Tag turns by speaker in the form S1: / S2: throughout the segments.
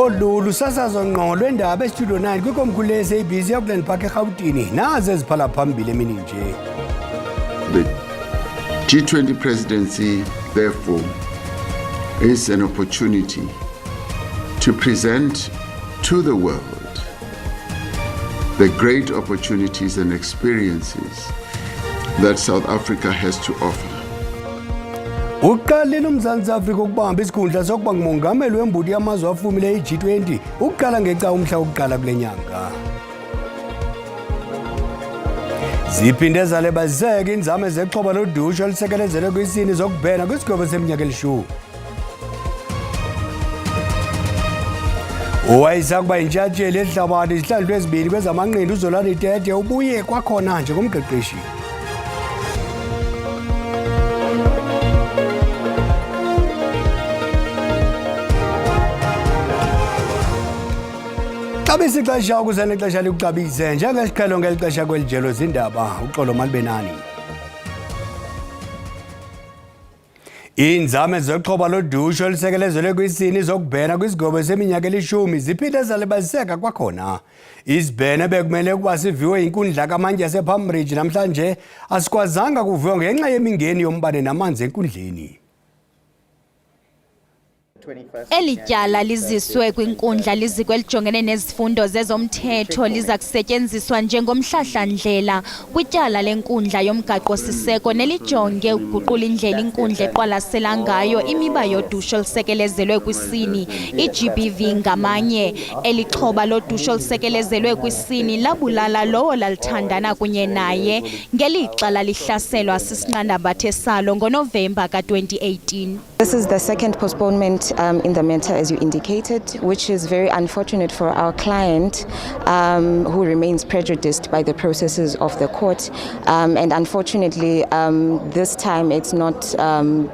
S1: Lolu sasazo ngqo lwendaba estudio 9 kwikomkhulu le-SABC yakuland Park eGauteng nazi eziphala phambili emini nje.
S2: The G20 presidency, therefore, is an opportunity to present to the world the great opportunities and experiences that South Africa has to offer.
S1: Uqalile uMzantsi Afrika ukubamba isikhundla sokuba ngumongameli wembudi yamazwe afumile i-G20 ukuqala ngeca umhla wokuqala kule nyanga. Ziphinde zale baziseke inzame zexhoba lodusho olusekelezele kwisini zokubhena kwisigwebo seminyaka elishumi. Owayisa kuba yintshatsheli ehlabathi izihlandlo ezibini kwezamanqindi uZolani Tete ubuye kwakhona nje ngomqeqeshi. Xabisa ixesha ukuzena ixesha likuxabise njengesiqhelo ngelixesha kwelijelo zindaba uxolo malibenani. Inzame zoxhoba lodusho olusekelezele kwisini zokubhena kwisigwebo seminyaka elishumi ziphinde zale baziseka kwakhona. Isibhene bekumele ukuba siviwe inkundla kamantyi yasePalm Ridge namhlanje asikwazanga kuviwa ngenxa yemingeni yombane namanzi enkundleni.
S3: Elityala liziswe kwinkundla liziko elijongene nezifundo zezomthetho liza kusetyenziswa njengomhlahlandlela kwityala lenkundla yomgaqo-siseko nelijonge ukuguqula indlela inkundla eqwalasela ngayo imiba yodusho olusekelezelwe kwisini i-GBV ngamanye. Elixhoba lodusho olusekelezelwe kwisini labulala lowo lalithandana kunye naye ngelixa lalihlaselwa sisinqandabathe salo ngoNovemba ka-2018.
S4: This is the second postponement in the matter, as you indicated, which is very unfortunate for our client who remains prejudiced by the processes of the court. And unfortunately, this time it's not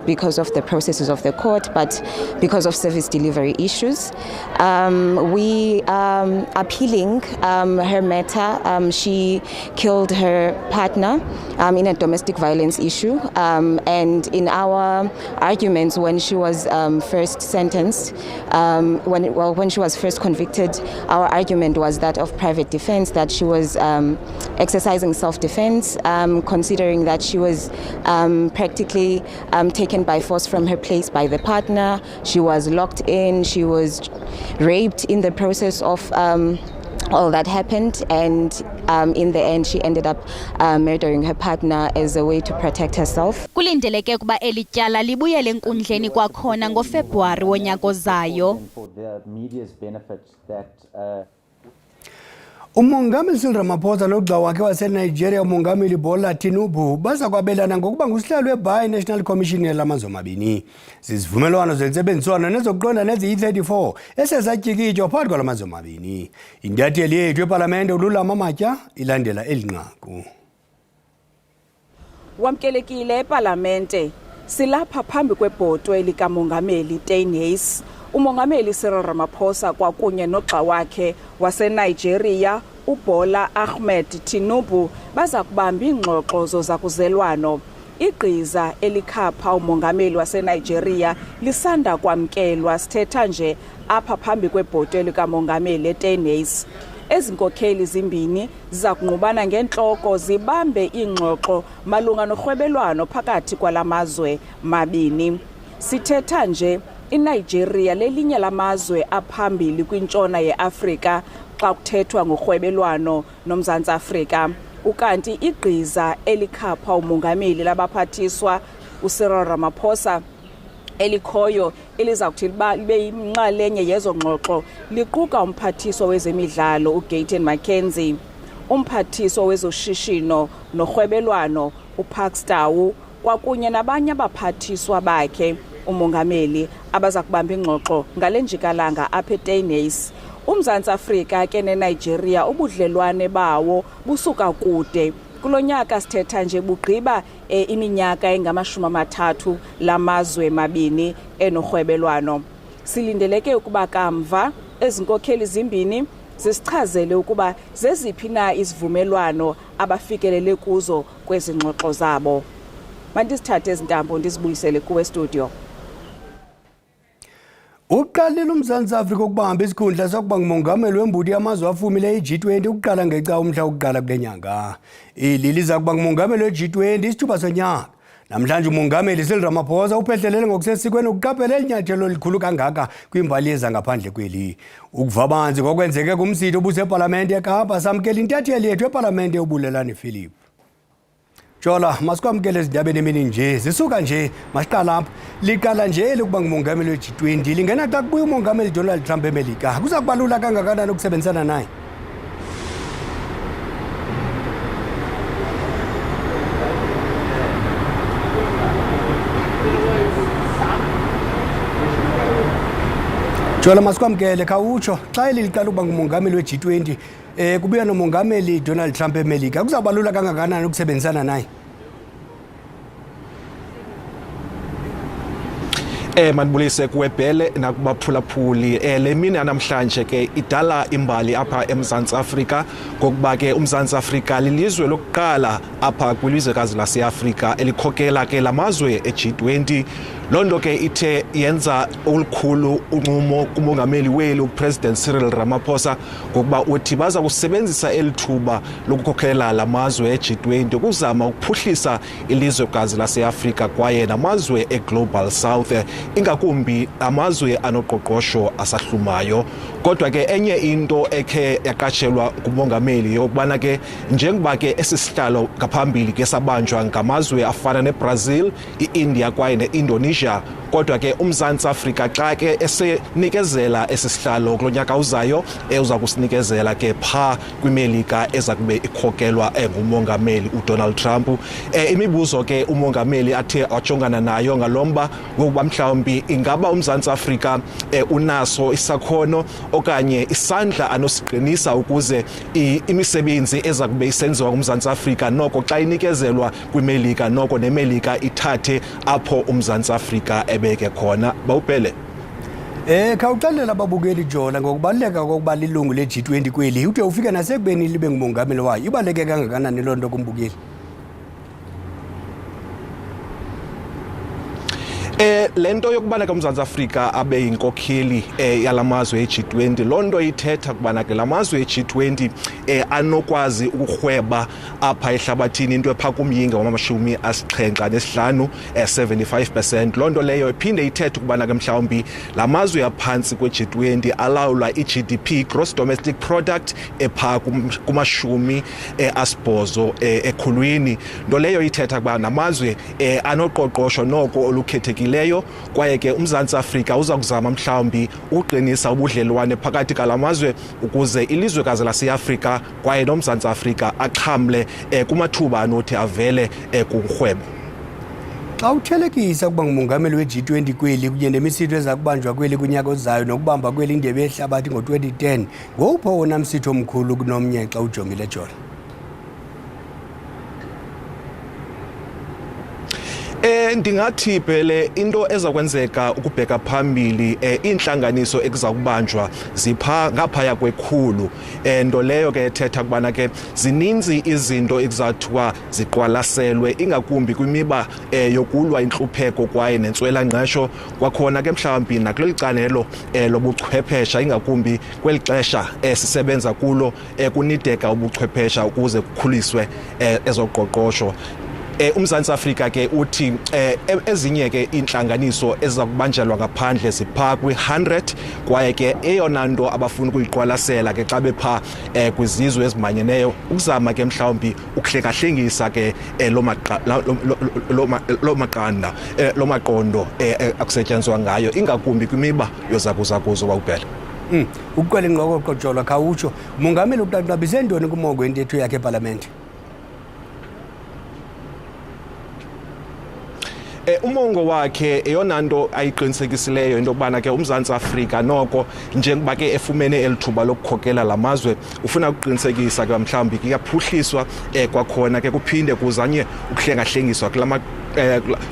S4: because of the processes of the court, but because of service delivery issues. We are appealing her matter. She killed her partner in a domestic violence issue. And in our arguments, when she was first sentenced, when she was first convicted, our argument was that of private defense, that she was exercising self-defense, considering that she was practically taken by force from her place by the partner. She was locked in, she was raped in the process of all that happened, and in the end she ended up murdering her partner as a way to protect herself.
S3: Kulindeleke ukuba elityala libuyele enkundleni kwakhona ngoFebruwari wonyaka ozayo.
S1: Umongameli Cyril Ramaphosa nogxa wakhe waseNigeria umongameli Bola Tinubu baza kwabelana ngokuba ngusihlalo weBi-National Commission yalamazwe amabini. Zizivumelwano zentsebenziswano nezokuqonda neziyi-34 esezatyikityo phakathi kwalamazwe amabini. Intatheli yethu epalamente uLulama Matya ilandela elinqaku.
S5: Wamkelekile epalamente silapha phambi kwebhotwe likamongameli Taineis. Umongameli Cyril Ramaphosa kwakunye nogxa wakhe waseNigeria uBola Ahmed Tinubu baza kubamba iingxoxo zozakuzelwano. Igqiza elikhapha umongameli waseNigeria lisanda kwamkelwa sithetha nje apha phambi kwebhotwe likamongameli Taineis. Ezinkokheli zimbini ziza kunqubana ngentloko zibambe iingxoxo malunga norhwebelwano phakathi kwalamazwe mabini. Sithetha nje iNigeria lelinye lamazwe aphambili kwintshona yeAfrika xa kuthethwa ngorhwebelwano noMzantsi Afrika. Ukanti igqiza elikhapha umongameli labaphathiswa uCyril Ramaphosa elikhoyo eliza kuthi libe yinxalenye yezo ngxoxo liquka umphathiswa wezemidlalo uGayton McKenzie, umphathiswa wezoshishino norhwebelwano uPakstawu kwakunye nabanye abaphathiswa bakhe umongameli abaza kubamba ingxoxo ngale njikalanga apha eTaineis. UMzantsi Afrika ke neNigeria ubudlelwane bawo busuka kude. Kulo nyaka sithetha nje bugqiba iminyaka engama-30 lamazwe mabini enorhwebelwano. Silindeleke ukuba kamva ezinkokheli zimbini zisichazele ukuba zeziphi na izivumelwano abafikelele kuzo kwezi ngxoxo zabo. Mandisithathe ezintambo ndizibuyisele kuwe studio.
S1: Uqalile uMzantsi Afrika ukubamba isikhundla sokuba ngumongameli wembudi yamazwe afumile i-G20 ukuqala ngeca umhla wokuqala kule nyanga. Eli liza kuba ngumongameli we-G20 isithuba sonyaka. Namhlanje umongameli Cyril Ramaphosa uphehlelele ngokusesikweni ukuqaphela elinyathelo elikhulu kangaka kwimbali yeza ngaphandle kweli. Ukuvabanzi ngokwenzeke kumsitho obusepalamente eKapa samkela intatheli yethu epalamente ubulelani Philip. Jola, masikwamkele ezindabeni emini nje, zisuka nje, masiqala apha. Liqala nje lokuba ngumongameli we-G20, lingena xa kubuya umongameli Donald Trump eMelika. Kuza kuba lula kangakanani ukusebenzisana naye? Jola, masikwamkele khawutsho xa eli liqala ukuba ngumongameli we-G20 kubuya nomongameli Donald Trump eMelika. Kuza kuba lula kangakanani ukusebenzisana naye?
S6: Manibulise kuwebhele nakubaphulaphuli. Le mini namhlanje ke idala imbali apha eMzantsi Afrika ngokuba ke uMzantsi Afrika lilizwe lokuqala apha kwilizwekazi laseAfrika elikhokela ke lamazwe e-G20. Londo ke ithe yenza olukhulu unqumo kumongameli weli uPresident Cyril Ramaphosa ngokuba uthi baza kusebenzisa elithuba lokukhokela lamazwe e-G20 ukuzama ukuphuhlisa ilizwekazi laseAfrika kwaye namazwe eGlobal South, ingakumbi amazwe anoqoqosho asahlumayo. Kodwa ke enye into ekhe yaqatshelwa kumongameli yokubana ke njengoba ke esisihlalo ngaphambili ke sabanjwa ngamazwe afana neBrazil, iIndia kwaye neIndonesia, kodwa ke uMzantsi Afrika xa ke esenikezela esisihlalo kulonyaka uzayo uza kusinikezela ke pha kwiMelika eza kube ikhokelwa ngumongameli uDonald Trump. Imibuzo ke umongameli athe wajongana nayo ngalomba ngokuba mhlawumbi ingaba uMzantsi Afrika unaso isakhono okanye isandla anosiqinisa ukuze imisebenzi eza kube isenziwa kuMzantsi Afrika noko xa inikezelwa kwiMelika noko neMelika ithathe apho uMzantsi Afrika ebeke khona. Bawuphele
S1: khawuxelela ababukeli Jola ngokubaluleka kokuba lilungu le-G20 kweli ude ufike nasekubeni libe ngumongameli wayo. Ibaluleke kangakanani loo nto kumbukeli?
S6: Lento yokubana ke uMzantsi Afrika abe yinkokheli yalamazwe e-G20, lonto ithetha kubana ke lamazwe e-G20 anokwazi ukurhweba apha ehlabathini into epha kumyinge wama-75 75%. Lonto leyo iphinde ithetha kubana ke mhlawumbi lamazwe aphantsi kwe-G20 alawula i-GDP, gross domestic product, epha kuma-80 ekhulwini. Nto leyo ithetha kuba namazwe anoqoqosho noko olukhethekile leyo kwaye ke uMzantsi Afrika uza kuzama mhlawumbi uqinisa ubudlelwane phakathi kalamazwe ukuze ilizwekazi laseAfrika kwaye noMzantsi Afrika axhamle kumathuba anothi avele kurhwebo.
S1: Xa uthelekisa ukuba ngumongameli we-G20 kweli kunye nemisitho eza kubanjwa kweli kunyaka ozayo nokubamba kweli indebe yehlabathi ngo-2010, ngowuphi owona msitho omkhulu kunomnye xa ujongile Jola?
S6: Ndingathi phele into eza kwenzeka ukubheka phambili inhlanganiso ekuza kubanjwa zipha ngaphaya kwekhulu, nto leyo ke ethetha kubana ke zininzi izinto ekuzathiwa ziqwalaselwe ingakumbi kwimiba yokulwa intlupheko kwaye nentswela-ngqesho. Kwakhona ke mhlawumbi nakuleli candelo lobuchwephesha ingakumbi kweli xesha sisebenza kulo kunideka ubuchwephesha ukuze kukhuliswe ezoqoqosho. uMzantsi Afrika ke uthi ezinye ke inhlanganiso ezakubanjelwa ngaphandle zipha kwi100 kwaye ke eyona nto abafuna ukuyiqwalasela ke xa bepha kwizizwe ezimanyeneyo ukuzama ke mhlawumbi ukuhlekahlengisa ke lo maqondo akusetyenziswa ngayo ingakumbi kwimiba yozakuzakuzo kwakuphela.
S1: Ukuqwela ingqokoqo Jola, khawutsho umongameli uqaqabise ntoni kumongo wentetho yakhe epalamente?
S6: Umongo wakhe eyona nto ayiqinisekisileyo into yokubana ke uMzantsi Afrika noko njengoba ke efumene elithuba lokukhokela lamazwe ufuna ukuqinisekisa ke mhlawumbi kuyaphuhliswa kwakhona ke kuphinde kuzanye ukuhlengahlengiswa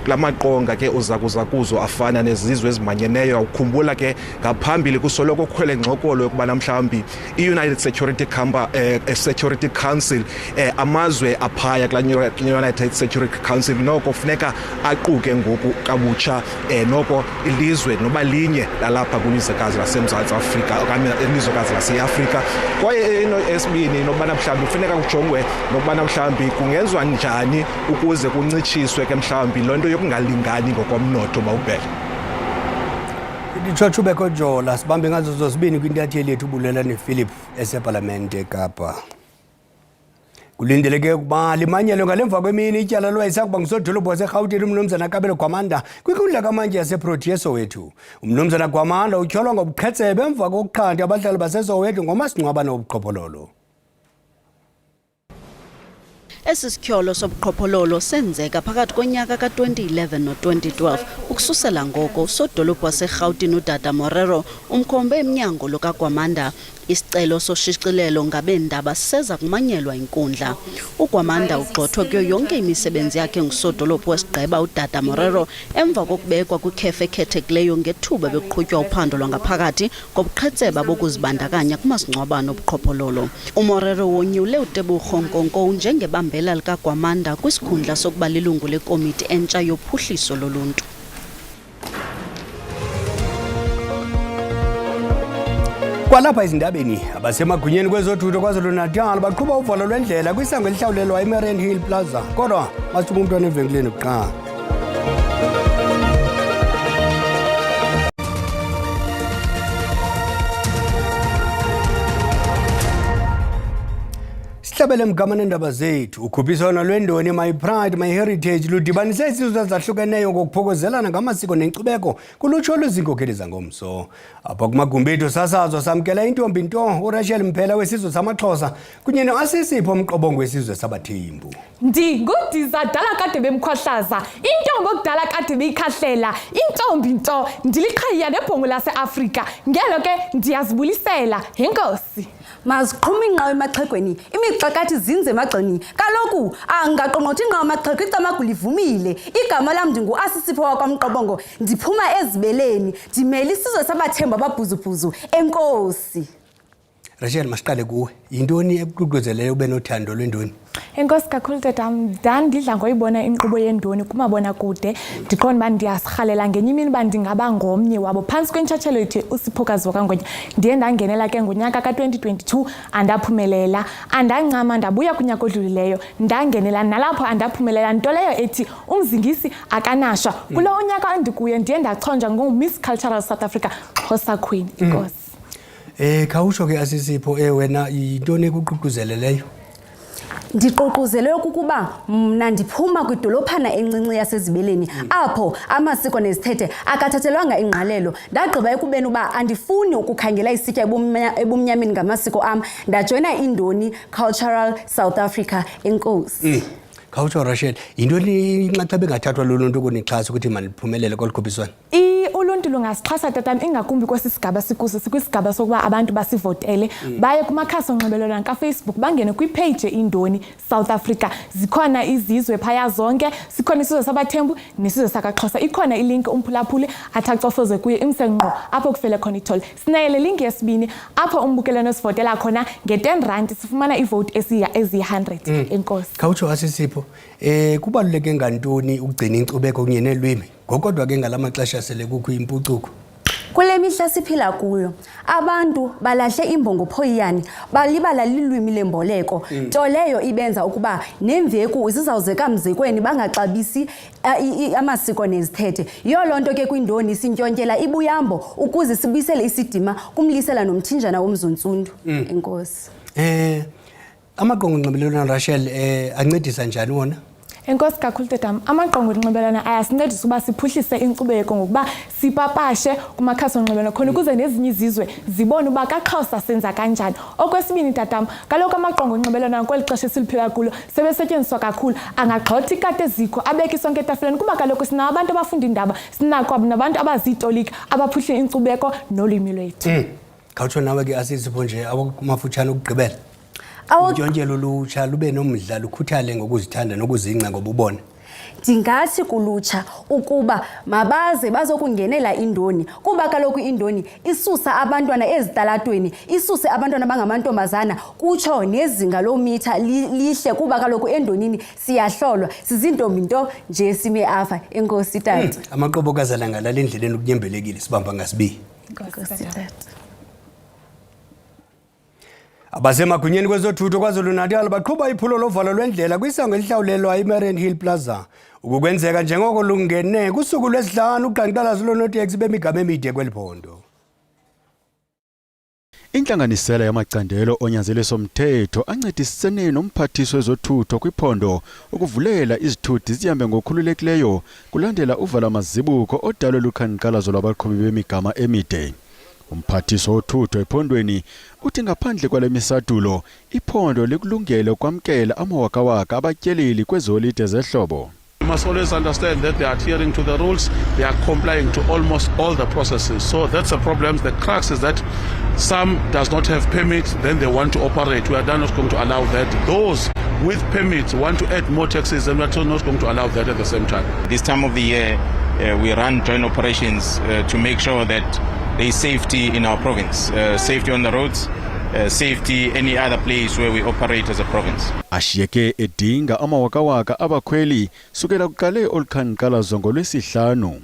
S6: lamaqonga ke uzakuzo afana nezizwe ezimanyeneyo. Ukhumbula ke ngaphambili kusoloko kukhwele ngxokolo yokuba mhlawumbi i-United Security Council amazwe aphaya kula United Security Council noko funeka aquke ngoku kabutsha noko ilizwe noba linye lalapha kwilizwekazi laseMzantsi Afrika okanye ilizwekazi laseAfrika. Kwaye into esibini nokubana mhlawumbi kufuneka kujongwe nokubana mhlawumbi kungenzwa njani ukuze kuncitshiswe ke mhlawumbi lonto yokungalingani ngokomnotho bawubhele.
S1: Nditsho Chubeko Jola sibambe ngazo zozibini kwintatheli yethu Bulelani Philip eseParlamente eKapa. Kulindeleke ukuba limanyelwe ngalemva kwemini ityala lwayisakuba ngusodolophu waseRhawutini uMnumzana Kabelo Gwamanda kwinkundla kamantyi yaseProtea eSoweto. uMnumzana Gwamanda utyholwa ngobuqhetseba emva kokuqhanda abahlali baseSoweto ngomasingcwabane wobuqhophololo.
S7: Esi sityholo sobuqhophololo senzeka phakathi konyaka ka-2011 no-2012 ukususela ngoko usodolophu waseRhawutini uDada Morero umkhombe emnyango lukaGwamanda. Isicelo soshicilelo ngabeendaba seza kumanyelwa inkundla. uGwamanda ugxothwe kuyo yonke imisebenzi yakhe ngusodolophu wesigqeba uDada Morero emva kokubekwa kwikhefu ekhethekileyo ngethuba bekuqhutywa uphando lwangaphakathi ngobuqhetseba bokuzibandakanya kumasingcwabane obuqhophololo. uMorero wonyule uTebogo Nkonko njengebambela likaGwamanda kwisikhundla sokuba lilungu lekomiti entsha yophuhliso loluntu.
S1: Kwalapha ezindabeni abasemagunyeni kwezothutho KwaZulu-Natal baqhuba uvalo lwendlela kwisango elihlawulelwa eMarian Hill Plaza kodwa masithuba umntwana evenkileni kuqala. Sihlabele mgama nendaba zethu. Ukhuphiswano lwendoni My Pride My Heritage ludibanise izizwe ezahlukeneyo ngokuphokozelana ngamasiko nenkcubeko kulutsho oluzinkokeli zangomso. Apha kumagumbi ethu sasazo samkela intombi nto uRachel Mphela wesizwe samaXhosa kunye noAsisipho Umqobongo wesizwe sabaThembu.
S8: Ndingudiza dala kade bemkhohlaza, intombi okudala kade beyikhahlela, intombi nto ndiliqhayiya nebhongo laseAfrika. Ngelo ke ndiyazibulisela. Enkosi.
S9: Maziqhuma inqawe emaxhegweni imixakathi zinze emagxeni kaloku angaqongqothi inqawe emaxhego icamagula ivumile igama lam ndinguAsisipho wakwaMqobongo ndiphuma ezibeleni ndimela isizwe sabaThembu ababhuzubhuzu. Enkosi.
S1: Rachel masiqale kuwe, yintoni ekuququzelele ube nothando lwendoni?
S8: Enkosi kakhulu tatam, ndidla ngoyibona inkqubo yendoni kumabona kude ndiqonda uba ndiyasirhalela ngenye imini uba ndingaba ngomnye wabo phantsi kwentshatshelo yethu uSiphokazi Wakangonya. Ndiye ndangenela ke ngonyaka ka-2022 andaphumelela, andancama ndabuya kunyaka odlulileyo ndangenela nalapho andaphumelela, nto leyo ethi umzingisi akanashwa. Kulo unyaka endikuyo ndiye ndachonjwa ngoMiss Cultural South Africa Xhosa Queen. Enkosi.
S1: Khawutsho ke Asisipho wena yintoni ekuququzeleleyo?
S9: Ndiququzelwe ukuba mna ndiphuma kwidolophana encinci yasezibeleni apho amasiko nezithethe akathathelwanga ingqalelo. Ndagqiba ekubeni uba andifuni ukukhangela isitya ebumnyameni ngamasiko am, ndajoyina indoni Cultural South Africa. Enkosi.
S1: Khawutsho Rachel, yintoni inxaxheba engathathwa luluntu ukunixhasa ukuthi maniphumelele kolu khuphiswano?
S8: Uluntu lungasixhasa tatam ingakumbi kwesi sigaba sikuso sikwisigaba sokuba abantu basivotele baye kumakhasi onxibelelwano kaFacebook bangene kwipage indoni South Africa. Zikhona izizwe phaya zonke, sikhona isizwe sabaThembu nesizwe sakaXhosa. Ikhona ilink umphulaphuli athacofoze kuye imsenqo apho kufele khona ithole. Sinaye le link yesibini apho umbukelano sivotela khona nge-R10 sifumana ivote eziyi-100. Enkosi.
S1: Khawutsho Asisipho, kubaluleke ngantoni ukugcina inkcubeko kunye nelwimi ngokodwa ke ngalamaxesha sele kukho impucuko?
S9: Kule mihla siphila kuyo abantu balahle imbongophoyiyane balibala lilwimi lemboleko, nto leyo ibenza ukuba nemveku zizawuzeka mzekweni bangaxabisi amasiko nezithethe. Yiyo loo nto ke kwindoni sintyontela ibuyambo ukuze sibuyisele isidima kumlisela nomthinjana womzuntsundu. Enkosi.
S1: Amaqonga onxibelelwano Rachel ancedisa njani wona?
S8: Enkosi kakhulu tatam, amaqonga onxibelelwano ayasincedisa uba siphuhlise inkcubeko ngokuba sipapashe kumakhasi onxibelelwano khona ukuze nezinye izizwe zibone uba kaXhosa senza kanjani. Okwesibini tatam, kaloku amaqonga onxibelelwano kweli xesha esiliphila kulo sebesetyenziswa kakhulu, angagxotha ikati ezikho abeke isonke etafileni kuba kaloku sinawo abantu abafunda indaba, sinako nabantu abaziitoliki abaphuhle inkcubeko nolwimi lwethu.
S1: Khawutsho nawe ke Asisipho nje abakumafutshane ukugqibela. Untyontshelo lutsha lube nomdla lukhuthale ngokuzithanda nokuzingca ngobubona.
S9: Ndingathi kulutsha ukuba mabaze bazokungenela indoni kuba kaloku indoni isusa abantwana ezitalatweni, isuse abantwana bangamantombazana kutsho nezinga lomitha lihle kuba kaloku endonini siyahlolwa sizintombi nto nje sime afa. Enkosi tata.
S1: Amaqobokazana ngalale endleleni ukunyembelekile sibamba ngasibi.
S9: Enkosi tata.
S1: Abasemagunyeni kwezothutho KwaZulu-Natal baqhuba iphulo lovalo lwendlela kwisango elihlawulelwa iMarian Hill Plaza. Ukukwenzeka njengoko lungene kusuku lwesihlanu uqhankqalazo loonoteksi bemigama emide kweliphondo.
S10: Inhlanganisela yamacandelo onyanzeliso mthetho ancedisene nomphathiswa wezothutho kwiphondo ukuvulela izithuthi zihambe ngokukhululekileyo kulandela uvala mazibuko odalwe luqhankqalazo lwabaqhubi bemigama emide. Umphathiswa wothutho ephondweni uthi ngaphandle kwale misadulo iphondo likulungele ukwamkela amawakawaka abatyeleli kwezolide zehlobo.
S11: You must always understand that they are adhering to the rules, they are complying to almost all the processes. So that's the problem. The crux is that some does not have permits, then they want to operate. We are not going to allow that. Those with permits want to add more taxes, and we are not going to allow that at the same time.
S12: This time of the year, we run joint operations to make sure that there is safety in our province, safety on the roads, safety any other place where we operate as a province.
S10: Ashiyeke edinga amawakawaka abakhweli sukela kuqale oluqhankqalazo ngolwesihlanu.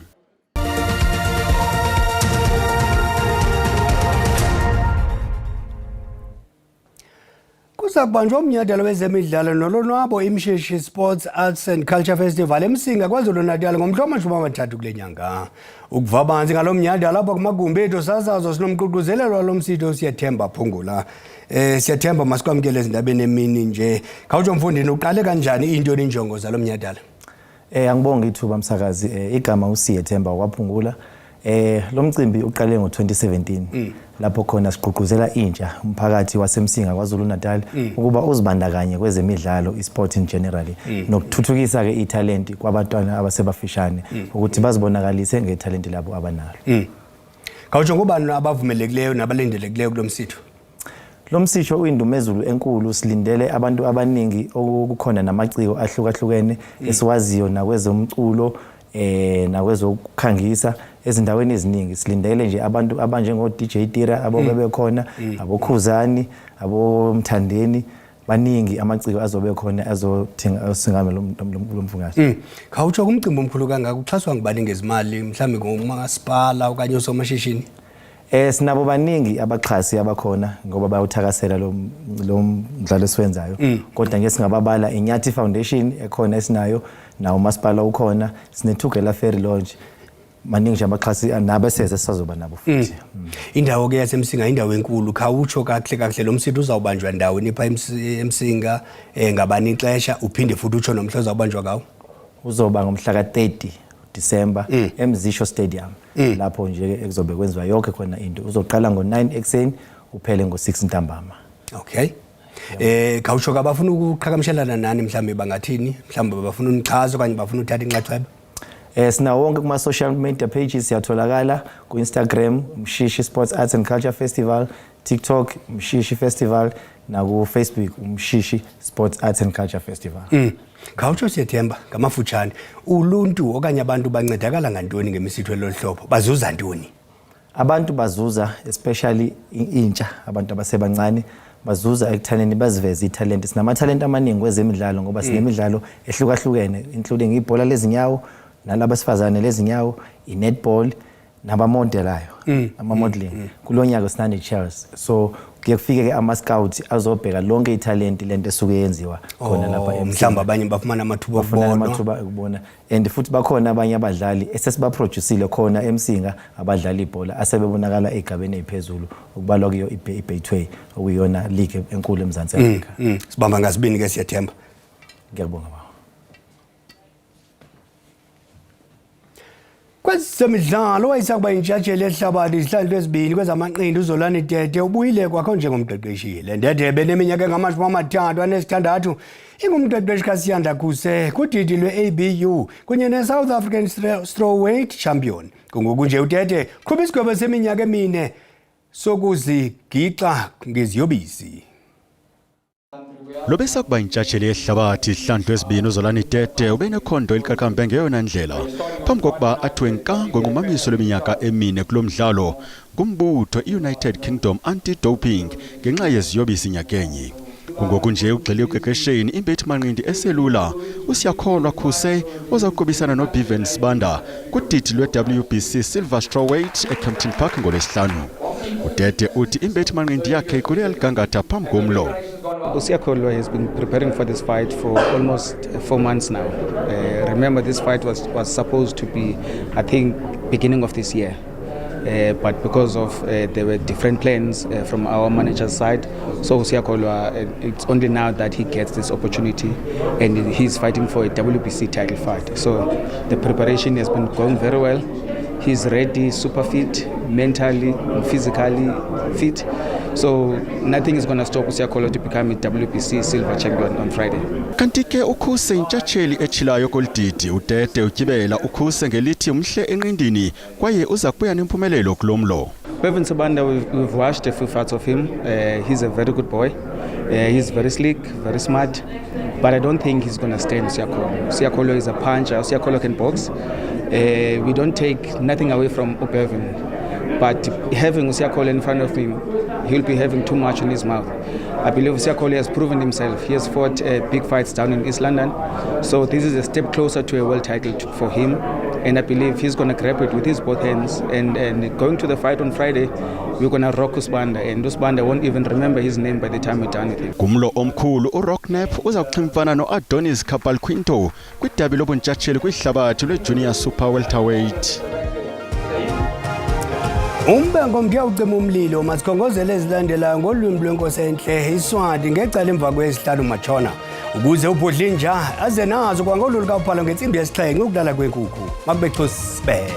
S1: Kuzakubanjwa umnyhadala wezemidlalo nolonwabo iMshishi Sports Arts and Culture Festival eMsinga KwaZulu-Natal ngomhla wama-30 kule nyanga. Ukuva banzi ngalo mnyhadala apha kumagumbi ethu sasazo sinomququzelelo walomsitho Siyathemba Phungula. Siyathemba masikwamkele ezindabeni emini nje. Khawutsho mfundini uqale kanjani into ninjongo zalo mnyhadala?
S13: Angibonga ithuba msakazi igama uSiyathemba waphungula. Lo mcimbi uqale ngo-2017 lapho khona siqhuquzela intsha umphakathi waseMsinga KwaZulu-Natal ukuba uzibandakanye kwezemidlalo isport in generally nokuthuthukisa ke italent kwabantwana abasebafishane ukuthi bazibonakalise ngetalent labo abanalo.
S1: Khawutsho ngubani abavumelekileyo nabalindelekileyo kulomsitho?
S13: Lo msitho uyindumezulu enkulu silindele abantu abaningi okukhona namaciko ahlukahlukene esiwaziyo nakwezomculo nakwezokukhangisa ezindaweni eziningi silindele nje abantu abanjengo DJ Tira abobe khona abokhuzani abomthandeni baningi amaciko azobe khona azothenga singame lo mfungazi.
S1: Khawutsho kumcimbi omkhulu kangaka uxhaswa ngibani ngezimali mhlambe ngomasipala okanye osomashishini?
S13: Sinabo baningi abaxhasi abakhona ngoba bayawuthakasela lo mdlalo esiwenzayo kodwa nje singababala iNyathi Foundation ekhona esinayo nawo umasipala ukhona sinethugela Ferry Lodge maningi nje abaxhasi nabeseze sazoba nabo futhi.
S1: Indawo ke yaseMsinga indawo enkulu khawutsho kahle lo msitho uzawubanjwa ndaweni pha eMsinga ngabani ixesha uphinde futhi utsho nomhla uzawubanjwa ngawo?
S13: Uzoba ngomhla ka-30 December eMzisho Stadium lapho nje ekuzobe kwenziwa yonke khona into uzoqala ngo-9 ekseni uphele ngo-6 ntambama.
S1: Okay. Khawutsho abafuna ukuqhagamshelana nani mhlambe bangathini mhlambe bafuna unichazo kanye bafuna uthatha inxaxheba?
S13: Sinawo wonke kuma social media pages siyatholakala ku Instagram Mshishi Sports Arts and Culture Festival, TikTok Mshishi Festival na ku Facebook Mshishi Sports Arts and Culture Festival.
S1: Khawutsho Siyathemba ngamafutshane uluntu okanye abantu bancedakala ngantoni ngemisitho elohlobo bazuza ntoni?
S13: Abantu bazuza especially intsha abantu abasebancane bazuza ekuthaneni baziveze italent. Sinama-talent amaningi kwezemidlalo ngoba sinemidlalo ehlukahlukene including ibhola lezinyawo nalabasifazane lezinyawo i-netball nabamodelayo ama-modeling kulonyaka sinane Chelsea so kuyafika ke ama-scouts azobheka lonke italent lento esuke yenziwa khona lapha
S1: mhlamba abanye bafumana amathuba
S13: okubona and futhi bakhona abanye abadlali esesibaproduceile khona eMsinga abadlali ibhola asebebonakala egabeni eziphezulu ukubalwa kuyo iBaytway okuyona league enkulu eMzantsi Afrika.
S1: Sibamba ngasibini ke Siyathemba.
S13: Ngiyabonga.
S1: Kwezemidlalo wayesakuba intshatsheli ehlabathi izihlandlo ezibini kwezamanqindi uZolani Tete ubuyile kwakho njengomqeqeshi. Le Ndede beneminyaka engama-36 ingumqeqeshi kaSiyanda Khuse kudidi lwe-ABU kunye ne-South African Strawweight Champion. Kungoku nje uTete qhuba isigwebo seminyaka emine sokuzigixa ngeziyobisi.
S10: Lobesa kuba intshatsheli yehlabathi ihlandlo esibini uZolani Tete ubenekhondo eliqaqambe ngeyona ndlela phambi kokuba athiwe nka ngonqumamiso leminyaka emine kulomdlalo ngumbutho iUnited Kingdom Anti-Doping ngenxa yeziyobisi nyakenye. Kungoku nje ugxile uqeqesheni imbethi manqindi eselula uSiyakholwa Khuse ozaqhubisana noBevan Sibanda kudidi lweWBC Silver Strawweight eKempton Park ngolwesihlanu. Utete uthi imbethi manqindi yakhe iqule yaligangatha phambi komlo.
S14: Usiyakholwa has been preparing for this fight for almost 4 months now. Remember, this fight was supposed to be, I think, beginning of this year. But because of there were different plans from our manager's side, so Usiyakholwa, it's only now that he gets this opportunity and he's fighting for a WBC title fight. So the preparation has been going very well. He's ready, super fit, mentally, physically fit. So nothing is going to stop Usiyakholwa to become a WBC silver champion on Friday.
S10: Kanti ke uKhuse intshatsheli echilayo kolididi Utete utyibela uKhuse ngelithi umhle enqindini kwaye uza kubuya nempumelelo kulomlo.
S14: Bevan Sibanda, we've watched a few fights of him. He's a very good boy. He's very slick, very smart. But I don't think he's going to stand Usiyakholwa. Usiyakholwa is a puncher. Usiyakholwa can box. We don't take nothing away from Bevan. But having Usiyakholwa in front of him, he'll be having too much in his mouth. I believe Usiyakholwa has proven himself. He has fought big fights down in East London. So this is a step closer to a world title for him. And I believe he's going to grab it with his both hands. And going to the fight on Friday, we're going to rock Usibanda. And Usibanda won't even remember his name by the time we're done with him.
S10: Kumlo omkhulu uRocknap uza kuxhimfana noAdonis Kapal Quinto kwidabi lobuntshatsheli kwihlabathi lweJunior Super Welterweight.
S1: Umbengo mngiya ucima umlilo masikhongozele ezilandelayo ngolwimi lwenkosi enhle iSwati ngecala emva kwesihlanu Machona ukuze ubhodlinja aze nazo kwangolulu kaphala ngensimbi yesixhenxe ukudlala kwenkukhu makube xosibele.